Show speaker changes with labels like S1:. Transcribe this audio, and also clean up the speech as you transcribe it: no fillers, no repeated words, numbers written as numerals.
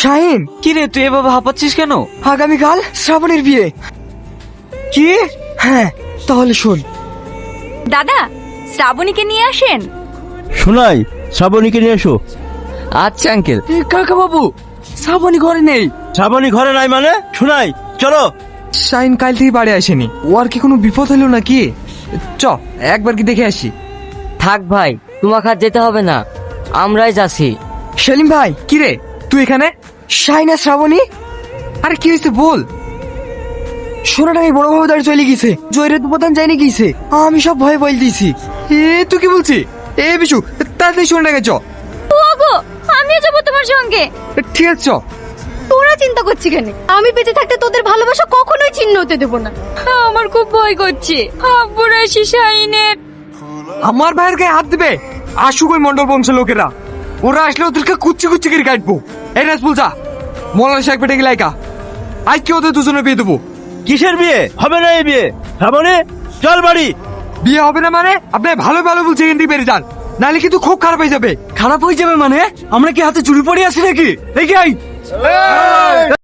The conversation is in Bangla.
S1: শাহিন,
S2: কি রে তুই এভাবে হাঁপাচ্ছিস কেন?
S1: আগামীকাল শ্রাবণীর বিয়ে।
S2: কি?
S1: হ্যাঁ, তাহলে শোন।
S3: দাদা, শ্রাবণীকে নিয়ে আসেন।
S4: শোনাই, শ্রাবণীকে নিয়ে এসো।
S2: আচ্ছা আঙ্কেল।
S1: কাকা বাবু, শ্রাবণী ঘরে নেই।
S4: শ্রাবণী ঘরে নাই মানে? শোনাই, চলো।
S1: শাহিন কাল থেকে বাড়ি আসেনি। ও আর কি কোনো বিপদ হলো নাকি? চ একবার কি দেখে আসি।
S5: থাক ভাই, তোমাকে আর যেতে হবে না, আমরাই যাচ্ছি।
S1: সেলিম ভাই, কি রে তুই এখানে? শাহিন আর শ্রাবণী? আরে কি হয়েছে বল। সোনাটা এই বড় বাবু দাঁড়িয়ে চলে গেছে, জয়ের প্রধান যায়নি গিয়েছে। আমি সব ভয়ে বল দিয়েছি। তুই কি বলছি? বিশু, তাড়াতাড়ি সোনাটাকে চ।
S3: ওগো, আমিও যাবো তোমার সঙ্গে।
S1: ঠিক আছে চ।
S3: তোরা চিন্তা করছিস কেন? আমি বেঁচে থাকতে তোদের ভালোবাসা কখনোই ছিন্ন হতে দেবো না। আমার খুব ভয় করছে, আব্বুর আসি শাহিনের।
S1: আমার ভাইয়ের গায়ে হাত দিবে? আসুক ওই মন্ডল বংশের লোকেরা, ওরা আসলে ওদেরকে কুচ্ছি কুচ্ছি করে কাটবো। এই রাজপুল যা, মৌলানা শেখ পেটে গেলাইকা, আজকে ওদের দুজনে বিয়ে দেবো।
S4: কিসের বিয়ে? হবে না এই বিয়ে। শ্রাবণী, চল বাড়ি।
S1: বিয়ে হবে না মানে? আপনি ভালো ভালো বলছে, এখান থেকে বেরিয়ে যান, নাহলে কিন্তু খুব খারাপ হয়ে যাবে।
S2: খারাপ হয়ে যাবে মানে? আমরা কি হাতে চুরি পড়ে আছি নাকি? এই